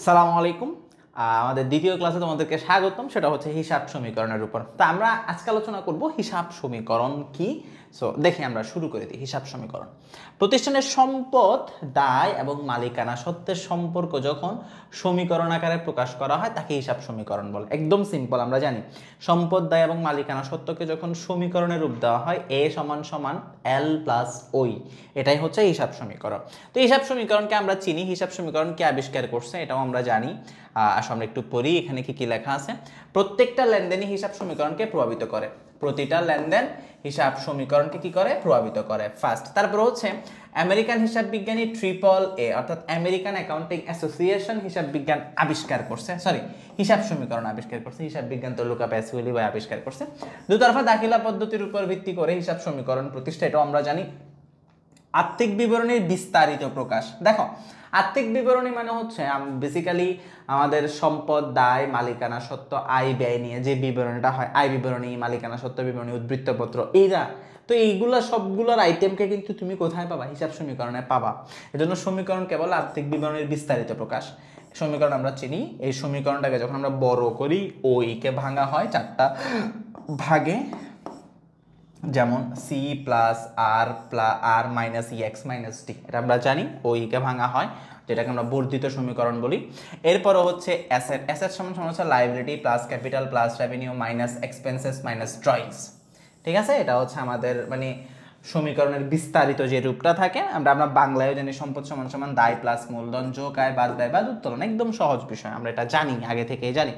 সালামু আলাইকুম। আমাদের দ্বিতীয় ক্লাসে তোমাদেরকে স্বাগতম। সেটা হচ্ছে হিসাব সমীকরণের উপর। তো আমরা আজকে আলোচনা করব হিসাব সমীকরণ কি। সো দেখি আমরা শুরু করে দিই। হিসাব সমীকরণ প্রতিষ্ঠানের সম্পদ, দায় এবং মালিকানা সত্ত্বের সম্পর্ক যখন সমীকরণ আকারে প্রকাশ করা হয় তাকে হিসাব সমীকরণ বলে। একদম সিম্পল, আমরা জানি সম্পদ, দায় এবং মালিকানা সত্ত্বকে যখন সমীকরণের রূপ দেওয়া হয় এ সমান সমান এল প্লাস ওই, এটাই হচ্ছে হিসাব সমীকরণ। তো হিসাব সমীকরণকে আমরা চিনি। হিসাব সমীকরণ কে আবিষ্কার করছে এটাও আমরা জানি। আসলে আমরা একটু পড়ি এখানে কি কি লেখা আছে। প্রত্যেকটা লেনদেনই হিসাব সমীকরণকে প্রভাবিত করে। প্রতিটা লেনদেন হিসাব সমীকরণকে কি করে? প্রভাবিত করে। ফার্স্ট, তারপর হচ্ছে আমেরিকান হিসাব বিজ্ঞানী ট্রিপল এ অর্থাৎ আমেরিকান অ্যাকাউন্টিং অ্যাসোসিয়েশন হিসাব বিজ্ঞান আবিষ্কার করছে, হিসাব সমীকরণ আবিষ্কার করছে। হিসাব বিজ্ঞান তো লুকা প্যাসিওলি ভাই আবিষ্কার করছে। দুতরফা দাখিলা পদ্ধতির উপর ভিত্তি করে হিসাব সমীকরণ প্রতিষ্ঠা, এটাও আমরা জানি। আর্থিক বিবরণীর বিস্তারিত প্রকাশ। দেখো, আর্থিক বিবরণী মানে হচ্ছে বেসিক্যালি আমাদের সম্পদ, দায়, মালিকানা সত্ত্ব, আয় ব্যয় নিয়ে যে বিবরণীটা হয়, আয় বিবরণী, মালিকানা সত্ত্ব বিবরণী, উদ্বৃত্তপত্র, এইটা তো এইগুলা সবগুলোর আইটেমকে কিন্তু তুমি কোথায় পাবা? হিসাব সমীকরণে পাবা। এজন্য সমীকরণ কেবল আর্থিক বিবরণীর বিস্তারিত প্রকাশ। সমীকরণ আমরা চিনি। এই সমীকরণটাকে যখন আমরা বড় করি, ওইকে ভাঙা হয় চারটা ভাগে, যেমন সি প্লাস আর মাইনাস ই এক্স মাইনাস টি, এটা আমরা জানি। ওইকে ভাঙা হয় যেটাকে আমরা বর্ধিত সমীকরণ বলি। এরপরও হচ্ছে অ্যাসেট। অ্যাসেট সমান হচ্ছে liability plus capital plus revenue minus expenses minus drawings. ঠিক আছে, এটা হচ্ছে আমাদের মানে সমীকরণের বিস্তারিত যে রূপটা থাকে। আমরা বাংলায়ও জানি সম্পদ সমান সমান দায় প্লাস মূলধন যোগ আয় বাদ ব্যয় বাদ উত্তোলন। একদম সহজ বিষয়, আমরা এটা জানি, আগে থেকেই জানি।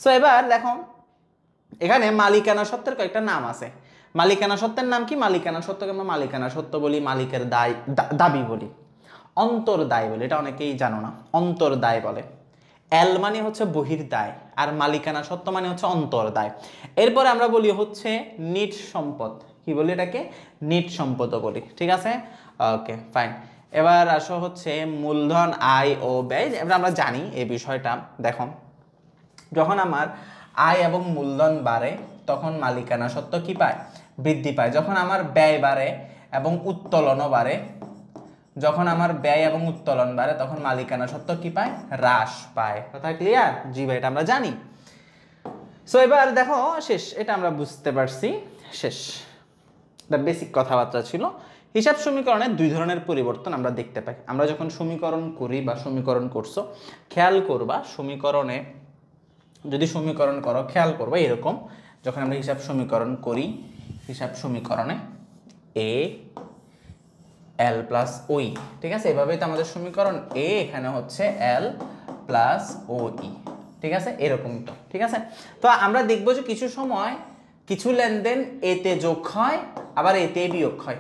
সো এবার দেখো, এখানে মালিকানা সত্ত্বের কয়েকটা নাম আছে। মালিকানা সত্ত্বের নাম কি? মালিকানা সত্ত্বকে আমরা মালিকানা সত্ত্ব বলি, মালিকের দায় দাবি বলি, অন্তর দায় বলি। এটা অনেকেই জানো না, অন্তর দায় বলে। এল মানে হচ্ছে বহির দায়, আর মালিকানা সত্ত্ব মানে হচ্ছে অন্তর দায়। এরপরে আমরা বলি হচ্ছে নিট সম্পদ। কি বলি এটাকে? নিট সম্পদও বলি। ঠিক আছে, ওকে ফাইন। এবার আসো হচ্ছে মূলধন, আয় ও ব্যয়। এবার আমরা জানি এই বিষয়টা। দেখো, যখন আমার আয় এবং মূলধন বাড়ে তখন মালিকানা সত্ত্ব কি পায়? বৃদ্ধি পায়। যখন আমার ব্যয় বাড়ে এবং উত্তোলনও বাড়ে, যখন আমার ব্যয় এবং উত্তোলন বাড়ে তখন মালিকানা সত্ত্ব কি পায়? হ্রাস পায়। কথা ক্লিয়ার? জি ভাই, এটা আমরা জানি। সো এবার দেখো, শেষ, এটা আমরা বুঝতে পারছি। শেষ, বেসিক কথাবার্তা ছিল। হিসাব সমীকরণে দুই ধরনের পরিবর্তন আমরা দেখতে পাই। আমরা যখন সমীকরণ করি বা সমীকরণ করছো, খেয়াল করবা সমীকরণে যদি সমীকরণ করো, খেয়াল করবো এরকম, যখন আমরা হিসাব সমীকরণ করি, হিসাব সমীকরণে এ এল প্লাস ওই, ঠিক আছে, এভাবেই তো আমাদের সমীকরণ। এ এখানে হচ্ছে এল প্লাস ও ই, ঠিক আছে, এরকম তো। ঠিক আছে, তো আমরা দেখবো যে কিছু সময় কিছু লেনদেন এতে যোগ হয়, আবার এতে বিয়োগ হয়।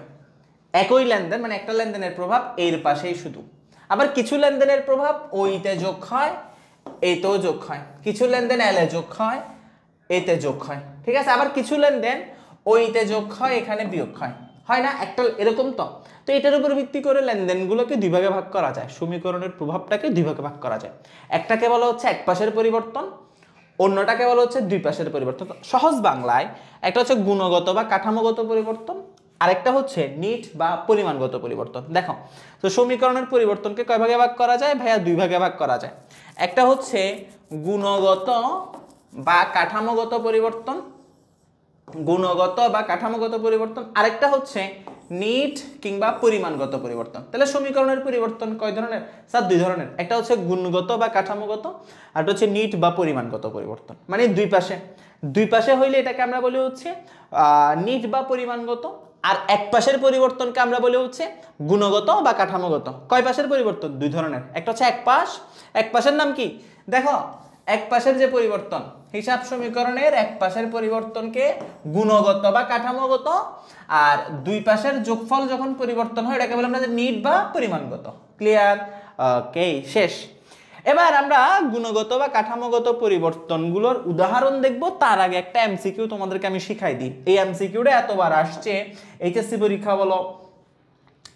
একই লেনদেন, মানে একটা লেনদেনের প্রভাব এর পাশেই শুধু। আবার কিছু লেনদেনের প্রভাব ওইতে যোগ হয়, এতেও যোগ হয়। কিছু লেনদেন এলে যোগ হয়, এতে যোগ হয়। ঠিক আছে, আবার কিছু লেনদেন ওইতে যোগ হয়, এখানে বিয়োগ হয়, হয় না একটা এরকম তো। তো এটার উপর ভিত্তি করে লেনদেনগুলোকে দুই ভাগে ভাগ করা যায়। সমীকরণের প্রভাবটাকে দুই ভাগে ভাগ করা যায়। একটাকে বলা হচ্ছে এক পাশের পরিবর্তন, অন্যটাকে বলা হচ্ছে দুই পাশের পরিবর্তন। সহজ বাংলায় একটা হচ্ছে গুণগত বা কাঠামোগত পরিবর্তন, আরেকটা হচ্ছে নিট বা পরিমাণগত পরিবর্তন। দেখো, তো সমীকরণের পরিবর্তনকে কয় ভাগে ভাগ করা যায় ভাইয়া? দুই ভাগে ভাগ করা যায়। একটা হচ্ছে গুণগত বা কাঠামোগত পরিবর্তন, গুণগত বা কাঠামোগত পরিবর্তন, আরেকটা হচ্ছে নিট কিংবা পরিমাণগত পরিবর্তন। তাহলে সমীকরণের পরিবর্তন কয় ধরনের? স্যার দুই ধরনের। একটা হচ্ছে গুণগত বা কাঠামোগত, আর একটা হচ্ছে নিট বা পরিমাণগত পরিবর্তন। মানে দুই পাশে হইলে এটাকে আমরা বলি হচ্ছে নিট বা পরিমাণগত, আর এক পাশের পরিবর্তনকে আমরা বলি হচ্ছে গুণগত বা কাঠামোগত। কয় পাশের পরিবর্তন? দুই ধরনের। একটা হচ্ছে এক পাশের নাম কি? দেখো, এক পাশের যে পরিবর্তন, হিসাব সমীকরণের এক পাশের পরিবর্তনকে গুণগত বা কাঠামোগত, আর দুই পাশের যোগফল যখন পরিবর্তন হয় এটাকে বলি আমরা নিট বা পরিমাণগত। ক্লিয়ার? ওকে, শেষ। এবার আমরা গুণগত বা কাঠামোগত পরিবর্তনগুলোর উদাহরণ দেখব। তার আগে একটা এমসিকিউ তোমাদেরকে আমি শিখাই দিই। এই এমসিকিউটা এতবার আসছে, এইচএসসি পরীক্ষা বলো,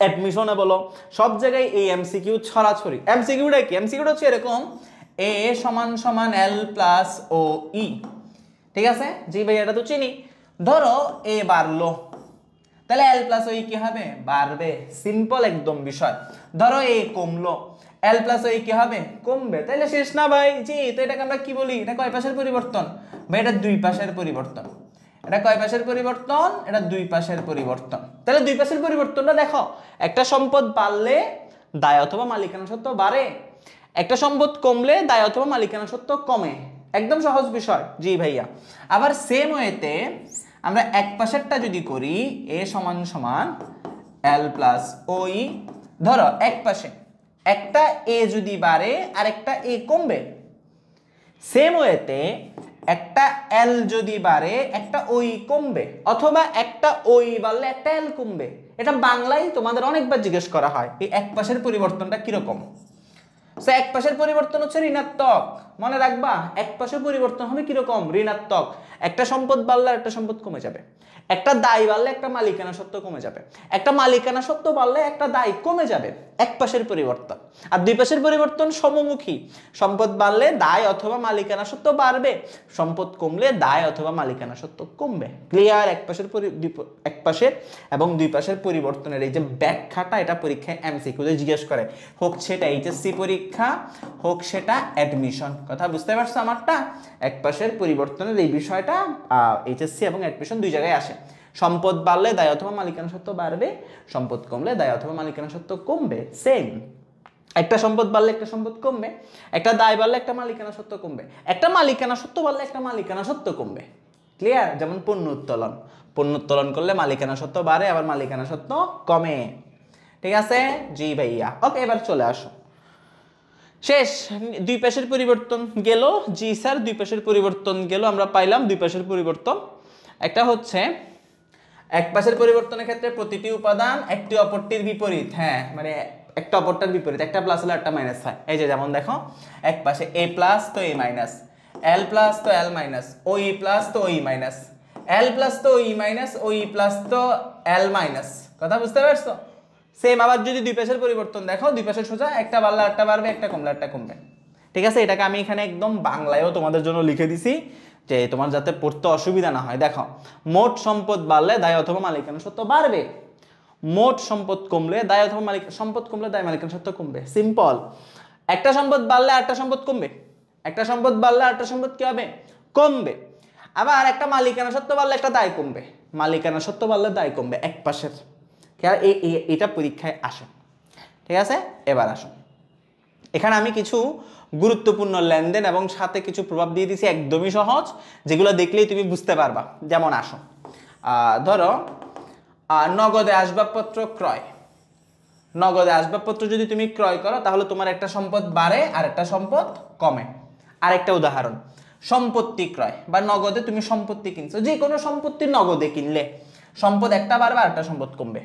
অ্যাডমিশনে বলো, সব জায়গায় এই এমসিকিউ ছড়াছড়ি। এমসিকিউটা কি? এমসিকিউটা হচ্ছে এরকম, এ সমান সমান এল প্লাস ও ই। ঠিক আছে, জি ভাই, এটা তো চিনি। ধরো এ বাড়লো, তাহলে এল প্লাস ওই কি হবে, বাড়বে। সিম্পল একদম বিষয়। ধরো এ কমলো, এল প্লাস ওই কি হবে, কমবে। তাহলে শেষ না ভাই? জি। তো এটাকে আমরা কি বলি, এটা কয় পাশের পরিবর্তন ভাই? এটা দুই পাশের পরিবর্তন। এটা কয় পাশের পরিবর্তন? এটা দুই পাশের পরিবর্তন। তাহলে দুই পাশের পরিবর্তনটা দেখো, একটা সম্পদ বাড়লে দায় অথবা মালিকানা সত্ত্ব বাড়ে, একটা সম্পদ কমলে দায় অথবা মালিকানা সত্ত্ব কমে। একদম সহজ বিষয়। জি ভাইয়া। আবার সেম ওয়েতে আমরা এক পাশেরটা যদি করি, এ সমান সমান এল প্লাস ওই, ধরো এক পাশে একটা এ যদি বাড়ে আর একটা এ কমবে, সেম ওয়েতে একটা এল যদি বাড়ে একটা ওই কমবে, অথবা একটা ওই বাড়লে একটা এল কমবে। এটা বাংলায় তোমাদের অনেকবার জিজ্ঞেস করা হয়, এই এক পাশের পরিবর্তনটা কিরকম। সো এক পাশের পরিবর্তন হচ্ছে ঋণাত্মক। মনে রাখবা, এক পাশের পরিবর্তন হবে কিরকম, ঋণাত্মক। একটা সম্পদ বাড়লে একটা সম্পদ কমে যাবে, একটা দায় বাড়লে একটা মালিকানা সত্ত্ব কমে যাবে, একটা মালিকানা সত্ত্ব বাড়লে একটা দায় কমে যাবে। এক পাশের পরিবর্তন। আর দুই পাশের পরিবর্তন সমমুখী। সম্পদ বাড়লে দায় অথবা মালিকানা সত্ত্ব বাড়বে, সম্পদ কমলে দায় অথবা মালিকানা সত্ত্ব কমবে। ক্লিয়ার? এক পাশের এবং দুই পাশের পরিবর্তনের এই যে ব্যাখ্যাটা, এটা পরীক্ষায় এমসিকিউতে জিজ্ঞেস করে, হোক সেটা এইচএসসি পরীক্ষা, হোক সেটা অ্যাডমিশন। কথা বুঝতে পারছো আমারটা? এক পাশের পরিবর্তনের এই বিষয়টা এইচএসসি এবং অ্যাডমিশন দুই জায়গায় আসে। সম্পদ বাড়লে দায় অথবা মালিকানা সত্ত্ব বাড়বে, সম্পদ কমলে দায় অথবা মালিকানা সত্ত্ব কমবে। সেম, একটা সম্পদ বাড়লে একটা সম্পদ কমবে, একটা দায় বাড়লে একটা মালিকানা সত্ত্ব কমবে, একটা মালিকানা সত্ত্ব বাড়লে একটা মালিকানা সত্ত্ব কমবে। ক্লিয়ার? যেমন পণ্য উত্তোলন, পণ্য উত্তোলন করলে মালিকানা সত্ত্ব বাড়ে, আবার মালিকানা সত্ত্ব কমে। ঠিক আছে? জি ভাইয়া। ওকে, এবার চলে আসো। শেষ। দুই পাশের পরিবর্তন গেল। জি স্যার, দুই পাশের পরিবর্তন গেল। আমরা পাইলাম দুই পাশের পরিবর্তন। একটা হচ্ছে এক পাশের পরিবর্তনের ক্ষেত্রে প্রতিটি উপাদান একটি অপরটির বিপরীত। হ্যাঁ, মানে একটা অপরটার বিপরীত, একটা প্লাস হলে একটা মাইনাস হয়। এই যে যেমন দেখো, এক পাশে এ প্লাস তো এ মাইনাস, এল প্লাস তো এল মাইনাস, ও ই প্লাস তো ই মাইনাস, এল প্লাস তো ই মাইনাস, ও ই প্লাস তো এল মাইনাস। কথা বুঝতে পারছো? সেম। আবার যদি দুই পাশের পরিবর্তন দেখো, দুই পাশের সোজা, একটা বাড়লে একটা বাড়বে, একটা কমলে একটা কমবে। ঠিক আছে? এটাকে আমি এখানে একদম বাংলায়ও তোমাদের জন্য লিখে দিছি, যে তোমার যাতে পড়তে অসুবিধা না হয়। দেখো, মোট সম্পদ বাড়লে দায় অথবা মালিকানা সত্ত্ব বাড়বে, মোট সম্পদ কমলে দায় অথবা সম্পদ কমলে দায় মালিকানা সত্ত্ব কমবে। সিম্পল। একটা সম্পদ বাড়লে আরেকটা সম্পদ কমবে, একটা সম্পদ বাড়লে আরেকটা সম্পদ কি হবে, কমবে। আবার একটা মালিকানা সত্ত্ব বাড়লে একটা দায় কমবে, মালিকানা সত্ত্ব বাড়লে দায় কমবে। এক পাশের, এটা পরীক্ষায় আসে। ঠিক আছে? এবার আসো, এখানে আমি কিছু গুরুত্বপূর্ণ লেনদেন এবং সাথে কিছু প্রভাব দিয়ে দিছি, একদমই সহজ, যেগুলো দেখলেই তুমি বুঝতে পারবা। যেমন আসো, ধরো নগদে আসবাবপত্র ক্রয়। নগদে আসবাবপত্র যদি তুমি ক্রয় করো, তাহলে তোমার একটা সম্পদ বাড়ে আর একটা সম্পদ কমে। আরেকটা উদাহরণ, সম্পত্তি ক্রয় বা নগদে তুমি সম্পত্তি কিনছো, যে কোনো সম্পত্তি নগদে কিনলে সম্পদ একটা বাড়বে আর একটা সম্পদ কমবে।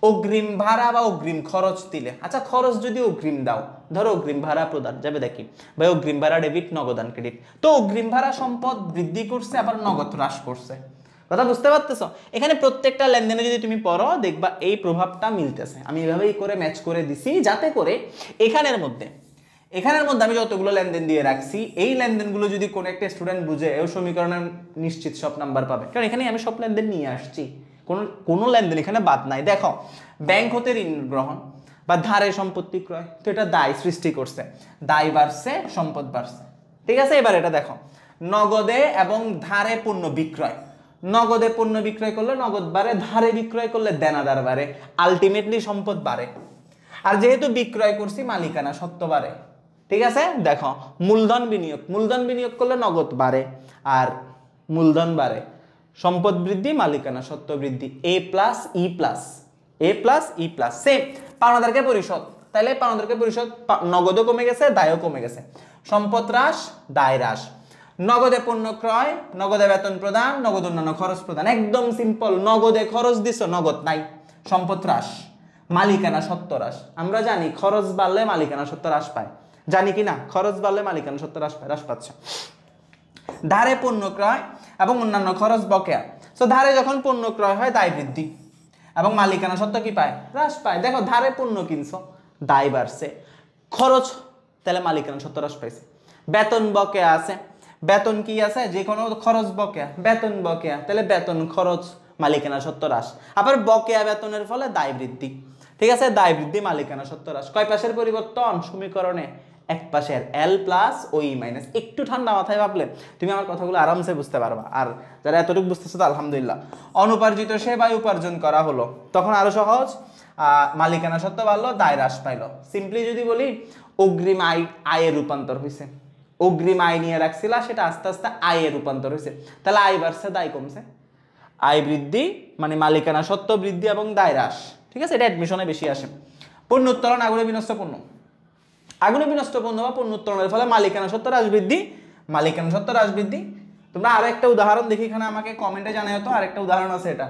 অগ্রিম ভাড়া বা অগ্রিম খরচ দিলে, আচ্ছা খরচ যদি অগ্রিম দাও, ধরো অগ্রিম ভাড়া প্রদান যাবে, দেখি ভাই অগ্রিম ভাড়া ডেবিট, নগদান ক্রেডিট, তো অগ্রিম ভাড়া সম্পদ বৃদ্ধি করছে আবার নগদ হ্রাস করছে। কথা বুঝতে পারতেছো? এখানে প্রত্যেকটা লেনদেনে যদি তুমি পড়ো, দেখবা এই প্রভাবটা মিলতেছে। আমি এভাবেই করে ম্যাচ করে দিছি, যাতে করে এখানের মধ্যে আমি যতগুলো লেনদেন দিয়ে রাখছি, এই লেনদেনগুলো যদি কোনো একটা স্টুডেন্ট বুঝে, এই সমীকরণের নিশ্চিত সব নাম্বার পাবে, কারণ এখানে আমি সব লেনদেন নিয়ে আসছি, কোনো লেনদেন এখানে বাদ নাই। দেখো, ব্যাংক হতে ঋণ গ্রহণ বা ধারে সম্পত্তি ক্রয়, তো এটা দায় সৃষ্টি করছে, দায় বাড়ছে, সম্পদ বাড়ছে। ঠিক আছে? এবার এটা দেখো, নগদে এবং ধারে পণ্য বিক্রয়, নগদে পণ্য বিক্রয় করলে নগদ বাড়ে, ধারে বিক্রয় করলে দেনাদার বাড়ে, আলটিমেটলি সম্পদ বাড়ে। আর যেহেতু বিক্রয় করছি, মালিকানা সত্ত্ব বাড়ে। ঠিক আছে? দেখো, মূলধন বিনিয়োগ করলে নগদ বাড়ে আর মূলধন বাড়ে, সম্পদ বৃদ্ধি, মালিকানা সত্ত্ব বৃদ্ধি। এ প্লাস ই প্লাস সেম। পাওনাদারকে পরিশোধ, তাহলে পাওনাদারকে পরিশোধ, নগদও কমে গেছে, দায়ও কমে গেছে, সম্পদ হ্রাস, দায় হ্রাস। নগদে পণ্য ক্রয়, নগদে বেতন প্রদান, নগদ অন্যান্য খরচ প্রদান। একদম সিম্পল। নগদে খরচ দিছো, নগদ নাই, সম্পদ হ্রাস, মালিকানা সত্ত্ব হ্রাস। আমরা জানি খরচ বাড়লে মালিকানা সত্ত্ব হ্রাস পায়, জানি কি না? খরচ বাড়লে মালিকানা সত্ত্ব হ্রাস পাচ্ছে। ধারে পণ্য ক্রয় এবং অন্যান্য খরচ বকেয়া, সো ধারে যখন পণ্য ক্রয় হয়, দায় বৃদ্ধি এবং মালিকানা সত্ত্ব কি পায়, হ্রাস পায়। দেখো, ধারে পণ্য কিনছো, দায় বাড়ছে, খরচ, তাহলে মালিকানা সত্ত্ব হ্রাস পাইছে। বেতন বকেয়া আছে, বেতন কি আছে, যে কোনো খরচ বকেয়া, বেতন বকেয়া, তাহলে বেতন খরচ, মালিকানা সত্ত্ব হ্রাস। আবার বকেয়া বেতনের ফলে দায় বৃদ্ধি, ঠিক আছে, দায় বৃদ্ধি মালিকানা সত্ত্ব হ্রাস। কয় পাশের পরিবর্তন সমীকরণে? এক পাশের এল প্লাস ওই মাইনাস। একটু ঠান্ডা মাথায় ভাবলে তুমি আমার কথাগুলো আরামসে বুঝতে পারবা। আর যারা এতটুকু বুঝতেছো তো আলহামদুলিল্লাহ। অনুপার্জিত সেবায় উপার্জন করা হলো, তখন আরো সহজ, মালিকানা সত্ত্ব বাড়লো, দায় হ্রাস পাইলো। সিম্পলি যদি বলি অগ্রিম আয়ে রূপান্তর হয়েছে, অগ্রিম আয় নিয়ে রাখছিলা, সেটা আস্তে আস্তে আয়ে রূপান্তর হয়েছে, তাহলে আয় বাড়ছে দায় কমছে। আয় বৃদ্ধি মানে মালিকানা সত্ত্ব বৃদ্ধি এবং দায় হ্রাস, ঠিক আছে, এটা অ্যাডমিশনে বেশি আসে। পণ্য উত্তোলন আগুনে বিনষ্ট পণ্য, আগুনে বিনষ্ট পণ্য বা পণ্য উত্তোলনের ফলে মালিকানা সত্ত্ব হ্রাস বৃদ্ধি, মালিকানা সত্ত্ব হ্রাস বৃদ্ধি। তোমরা আরো একটা উদাহরণ দেখি এখানে, আমাকে কমেন্টে জানাই তো, আরেকটা উদাহরণ আছে এটা।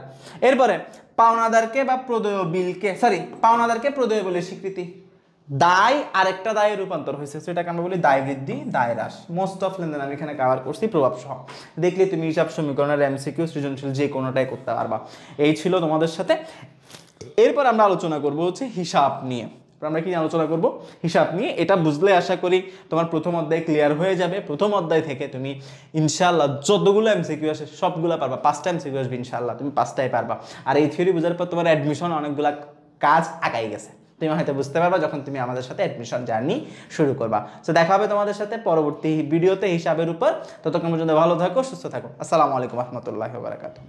এরপরে পাওনাদারকে বা প্রদেয় বিলকে, সরি, পাওনাদারকে প্রদেয় বলে স্বীকৃতি, দায় আরেকটা দায়ে রূপান্তর হয়েছে, সেটাকে আমরা বলি দায় বৃদ্ধি, দায় হ্রাস। মোস্ট অফ লেনদেন আমি এখানে কভার করছি প্রভাব সহ। দেখলে তুমি হিসাব সমীকরণের এমসিকিউ সৃজনশীল যে কোনোটাই করতে পারবা। এই ছিল তোমাদের সাথে। এরপর আমরা আলোচনা করব হচ্ছে হিসাব নিয়ে। আমরা কি আলোচনা করব? হিসাব নিয়ে। এটা বুঝলে আশা করি তোমার প্রথম অধ্যায় ক্লিয়ার হয়ে যাবে। প্রথম অধ্যায় থেকে তুমি ইনশাআল্লাহ যতগুলো এমসিকিউ আসে সবগুলো পারবা। 5টা এমসিকিউ আসবে ইনশাআল্লাহ, তুমি 5টাই পারবা। আর এই থিওরি বোঝার পর তোমার অ্যাডমিশন অনেকগুলা কাজ আগাই গেছে, তুমি হয়তো বুঝতে পারবা যখন তুমি আমাদের সাথে অ্যাডমিশন জার্নি শুরু করবা। তো দেখা হবে তোমাদের সাথে পরবর্তী ভিডিওতে হিসাবের উপর। ততক্ষণ পর্যন্ত ভালো থাকো, সুস্থ থাকো। আসসালামু আলাইকুম রহমতুল্লাহি ওয়া বারাকাতুহু।